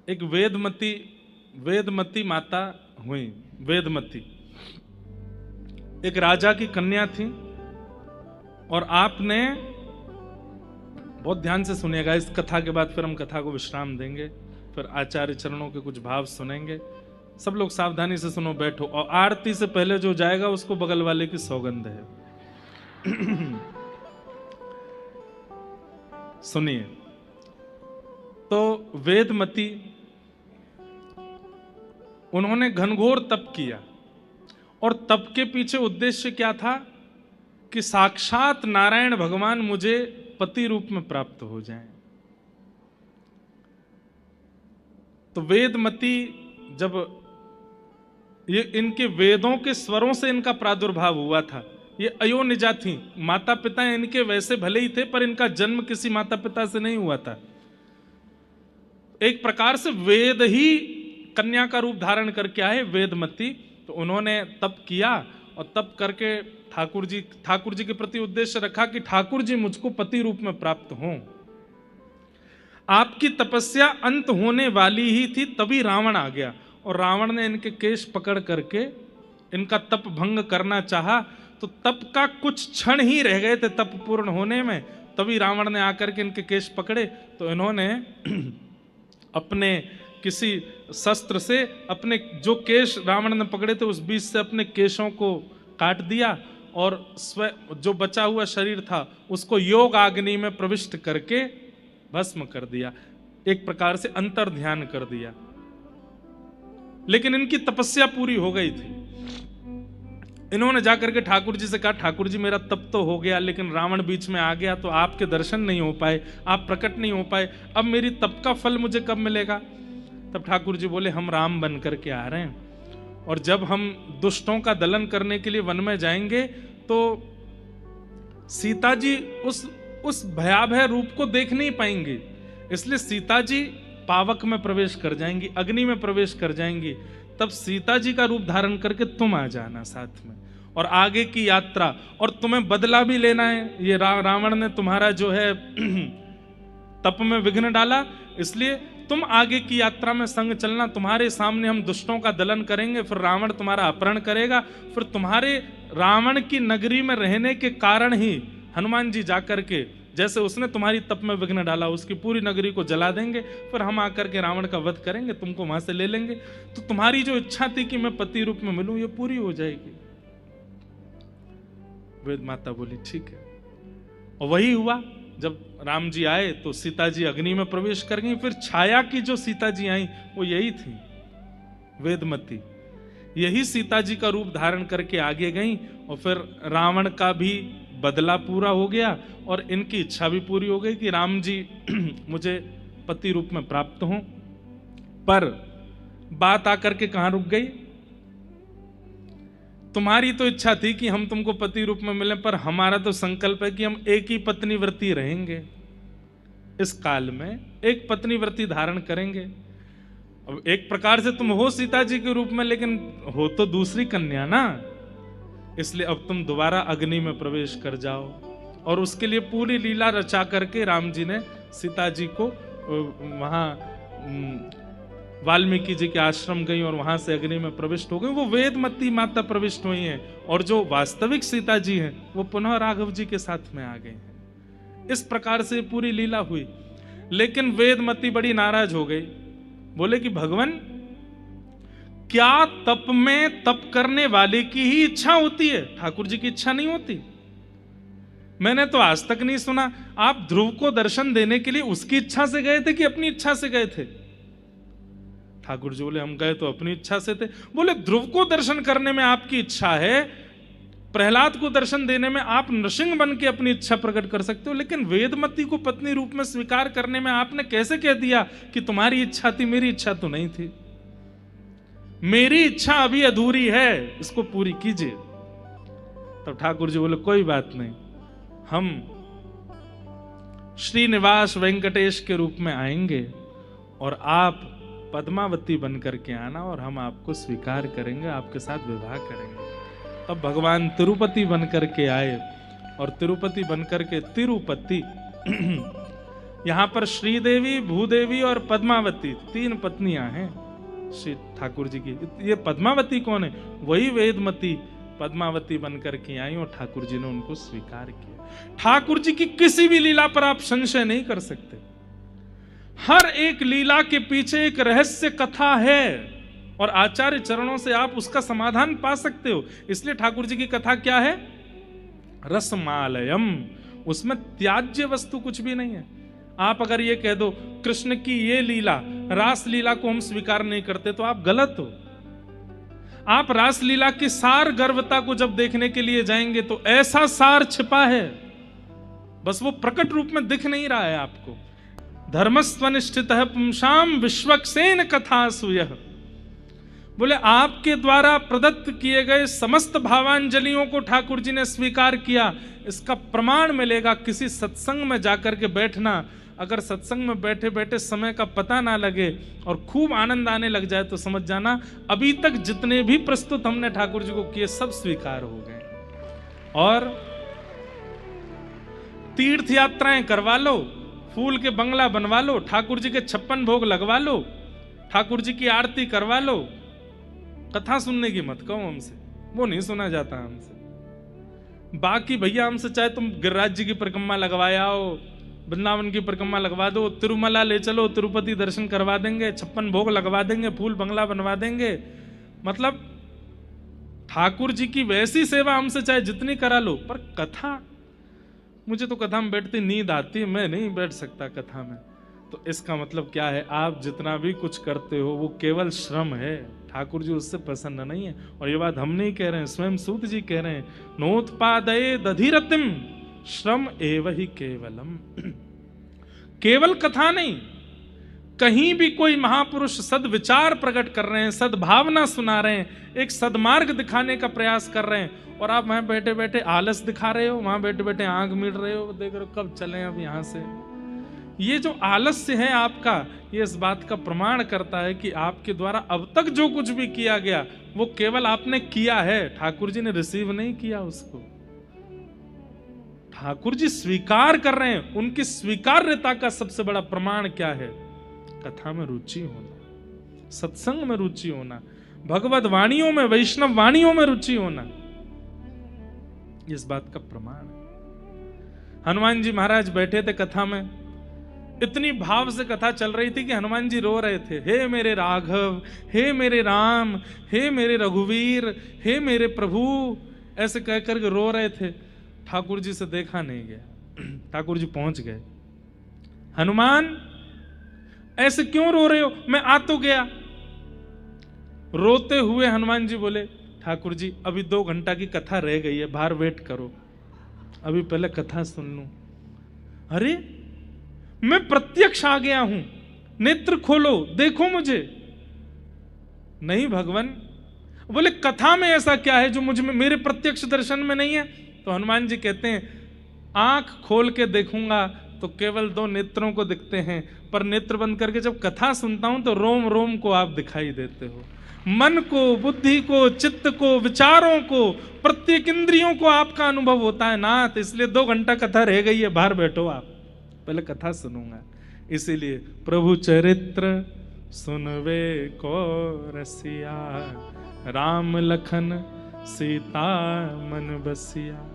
एक वेदमती माता हुई। वेदमती एक राजा की कन्या थी, और आपने बहुत ध्यान से सुनिएगा, इस कथा के बाद फिर हम कथा को विश्राम देंगे, फिर आचार्य चरणों के कुछ भाव सुनेंगे। सब लोग सावधानी से सुनो, बैठो, और आरती से पहले जो जाएगा उसको बगल वाले की सौगंध है। सुनिए। तो वेदमती, उन्होंने घनघोर तप किया, और तप के पीछे उद्देश्य क्या था कि साक्षात नारायण भगवान मुझे पति रूप में प्राप्त हो जाएं। तो वेदमती, जब ये इनके वेदों के स्वरों से इनका प्रादुर्भाव हुआ था, ये अयोनिजा थी, माता पिता इनके वैसे भले ही थे, पर इनका जन्म किसी माता पिता से नहीं हुआ था। एक प्रकार से वेद ही कन्या का रूप धारण करके आए वेदमती। तो उन्होंने तप किया, और तप करके ठाकुर जी के प्रति उद्देश्य रखा कि ठाकुर जी मुझको पति रूप में प्राप्त हों। आपकी तपस्या अंत होने वाली ही थी, तभी रावण आ गया, और रावण ने इनके केश पकड़ करके इनका तप भंग करना चाहा। तो तप का कुछ क्षण ही रह गए थे तप पूर्ण होने में, तभी रावण ने आकर के इनके केश पकड़े। तो इन्होंने अपने किसी शस्त्र से अपने जो केश रावण ने पकड़े थे उस बीच से अपने केशों को काट दिया, और जो बचा हुआ शरीर था उसको योग अग्नि में प्रविष्ट करके भस्म कर दिया, एक प्रकार से अंतर ध्यान कर दिया। लेकिन इनकी तपस्या पूरी हो गई थी। इन्होंने जाकर के ठाकुर जी से कहा, ठाकुर जी मेरा तप तो हो गया, लेकिन रावण बीच में आ गया, तो आपके दर्शन नहीं हो पाए, आप प्रकट नहीं हो पाए, अब मेरी तप का फल मुझे कब मिलेगा? तब ठाकुर जी बोले, हम राम बन करके आ रहे हैं, और जब हम दुष्टों का दलन करने के लिए वन में जाएंगे तो सीता जी उस भयावह रूप को देख नहीं पाएंगे, इसलिए सीता जी पावक में प्रवेश कर जाएंगी, अग्नि में प्रवेश कर जाएंगी। तब सीता जी का रूप धारण करके तुम आ जाना साथ में, और आगे की यात्रा, और तुम्हें बदला भी लेना है। ये रावण ने तुम्हारा जो है तप में विघ्न डाला, इसलिए तुम आगे की यात्रा में संग चलना। तुम्हारे सामने हम दुष्टों का दलन करेंगे, फिर रावण तुम्हारा अपहरण करेगा, फिर तुम्हारे रावण की नगरी में रहने के कारण ही हनुमान जी जाकर के, जैसे उसने तुम्हारी तप में विघ्न डाला, उसकी पूरी नगरी को जला देंगे, फिर हम आकर के रावण का वध करेंगे, तुमको वहां से ले लेंगे, तो तुम्हारी जो इच्छा थी कि मैं पति रूप में मिलूं, ये पूरी हो जाएगी। वेद माता बोली ठीक है, और वही हुआ। जब राम जी आए तो सीता जी अग्नि में प्रवेश कर गई। फिर छाया की जो सीता जी आई वो यही थी, वेदमती। यही सीता जी का रूप धारण करके आगे गई, और फिर रावण का भी बदला पूरा हो गया, और इनकी इच्छा भी पूरी हो गई कि राम जी मुझे पति रूप में प्राप्त हों। पर बात आकर के कहां रुक गई? तुम्हारी तो इच्छा थी कि हम तुमको पति रूप में मिलें, पर हमारा तो संकल्प है कि हम एक ही पत्नी व्रती रहेंगे, इस काल में एक पत्नी व्रती धारण करेंगे। अब एक प्रकार से तुम हो सीता जी के रूप में, लेकिन हो तो दूसरी कन्या ना, इसलिए अब तुम दोबारा अग्नि में प्रवेश कर जाओ। और उसके लिए पूरी लीला रचा करके राम जी ने सीता जी को वहां वाल्मीकि जी के आश्रम गई, और वहां से अग्नि में प्रविष्ट हो गई। वो वेदमती माता प्रविष्ट हुई हैं, और जो वास्तविक सीता जी हैं वो पुनः राघव जी के साथ में आ गए हैं। इस प्रकार से पूरी लीला हुई। लेकिन वेदमती बड़ी नाराज हो गई, बोले कि भगवान, क्या तप में तप करने वाले की ही इच्छा होती है, ठाकुर जी की इच्छा नहीं होती? मैंने तो आज तक नहीं सुना। आप ध्रुव को दर्शन देने के लिए उसकी इच्छा से गए थे कि अपनी इच्छा से गए थे? ठाकुर जी बोले, हम गए तो अपनी इच्छा से थे। बोले, ध्रुव को दर्शन करने में आपकी इच्छा है, प्रहलाद को दर्शन देने में आप नृसिंह बन के अपनी इच्छा प्रकट कर सकते हो, लेकिन वेदमती को पत्नी रूप में स्वीकार करने में आपने कैसे कह दिया कि तुम्हारी इच्छा थी, मेरी इच्छा तो नहीं थी? मेरी इच्छा अभी अधूरी है, इसको पूरी कीजिए। तब ठाकुर जी बोले, कोई बात नहीं, हम श्रीनिवास वेंकटेश के रूप में आएंगे, और आप पद्मावती बन करके आना, और हम आपको स्वीकार करेंगे, आपके साथ विवाह करेंगे। तब भगवान तिरुपति बन करके आए, और तिरुपति बन करके तिरुपति यहां पर श्रीदेवी, भूदेवी और पद्मावती 3 पत्नियां हैं श्री ठाकुर जी की। ये पद्मावती कौन है? वही वेदमती पद्मावती बनकर के आई और ठाकुर जी ने उनको स्वीकार किया। ठाकुर जी की किसी भी लीला पर आप संशय नहीं कर सकते। हर एक लीला के पीछे एक रहस्य कथा है और आचार्य चरणों से आप उसका समाधान पा सकते हो। इसलिए ठाकुर जी की कथा क्या है? रसमालयम। उसमें त्याज्य वस्तु कुछ भी नहीं है। आप अगर ये कह दो कृष्ण की ये लीला, रास लीला को हम स्वीकार नहीं करते, तो आप गलत हो। आप रास लीला की सार गर्भता को जब देखने के लिए जाएंगे तो ऐसा सार छिपा है, बस वो प्रकट रूप में दिख नहीं रहा है आपको। धर्मस्वनिष्ठितः पुंसाम विश्वक्सेन कथा सुयः। बोले आपके द्वारा प्रदत्त किए गए समस्त भावांजलियों को ठाकुर जी ने स्वीकार किया। इसका प्रमाण मिलेगा किसी सत्संग में जाकर के बैठना। अगर सत्संग में बैठे बैठे समय का पता ना लगे और खूब आनंद आने लग जाए तो समझ जाना अभी तक जितने भी प्रस्तुत हमने ठाकुर जी को किए सब स्वीकार हो गए। और तीर्थ यात्राएं करवा लो, फूल के बंगला बनवा लो, ठाकुर जी के 56 भोग लगवा लो, ठाकुर जी की आरती करवा लो, कथा सुनने की मत कहो हमसे, वो नहीं सुना जाता हमसे। बाकी भैया हमसे चाहे तुम गिरिराज जी की परिक्रमा लगवाया हो, वृंदावन की परिक्रमा लगवा दो, तिरुमला ले चलो, तिरुपति दर्शन करवा देंगे, 56 भोग लगवा देंगे, फूल बंगला बनवा देंगे। मतलब ठाकुर जी की वैसी सेवा हमसे चाहे जितनी करा लो, पर कथा, मुझे तो कथा में बैठती नींद आती है, मैं नहीं बैठ सकता कथा में। तो इसका मतलब क्या है? आप जितना भी कुछ करते हो वो केवल श्रम है, ठाकुर जी उससे प्रसन्न नहीं है। और ये बात हम नहीं कह रहे हैं, स्वयं सूत जी कह रहे हैं, नोत्पादये दधिरतिम श्रम एव ही केवलम। केवल कथा नहीं, कहीं भी कोई महापुरुष सद्विचार प्रकट कर रहे हैं, सद्भावना सुना रहे हैं, एक सद्मार्ग दिखाने का प्रयास कर रहे हैं, और आप वहां बैठे बैठे आलस दिखा रहे हो, वहां बैठे बैठे आंख मीट रहे हो, देख रहे हो कब चले अब यहां से। ये जो आलस्य है आपका, ये इस बात का प्रमाण करता है कि आपके द्वारा अब तक जो कुछ भी किया गया वो केवल आपने किया है, ठाकुर जी ने रिसीव नहीं किया उसको। ठाकुर जी स्वीकार कर रहे हैं। उनकी स्वीकार्यता का सबसे बड़ा प्रमाण क्या है? कथा में रुचि होना, सत्संग में रुचि होना, भगवत वाणियों में, वैष्णव वाणियों में रुचि होना, इस बात का प्रमाण है। हनुमान जी महाराज बैठे थे कथा में, इतनी भाव से कथा चल रही थी कि हनुमान जी रो रहे थे, हे मेरे राघव, हे मेरे राम, हे मेरे रघुवीर, हे मेरे प्रभु, ऐसे कह करके रो रहे थे। ठाकुर जी से देखा नहीं गया। ठाकुर जी पहुंच गए, हनुमान ऐसे क्यों रो रहे हो? मैं आ तो गया। रोते हुए हनुमान जी बोले, ठाकुर जी अभी 2 घंटा की कथा रह गई है, बाहर वेट करो, अभी पहले कथा सुन लूं। अरे मैं प्रत्यक्ष आ गया हूं, नेत्र खोलो, देखो मुझे। नहीं भगवान। बोले कथा में ऐसा क्या है जो मुझ में, मेरे प्रत्यक्ष दर्शन में नहीं है? तो हनुमान जी कहते हैं, आंख खोल के देखूंगा तो केवल 2 नेत्रों को दिखते हैं, पर नेत्र बंद करके जब कथा सुनता हूं तो रोम रोम को आप दिखाई देते हो, मन को, बुद्धि को, चित्त को, विचारों को, प्रत्येक इंद्रियों को आपका अनुभव होता है नाथ। इसलिए 2 घंटा कथा रह गई है, बाहर बैठो आप, पहले कथा सुनूंगा। इसीलिए प्रभु चरित्र सुनवे को रसिया, राम लखन सीता मन बसिया।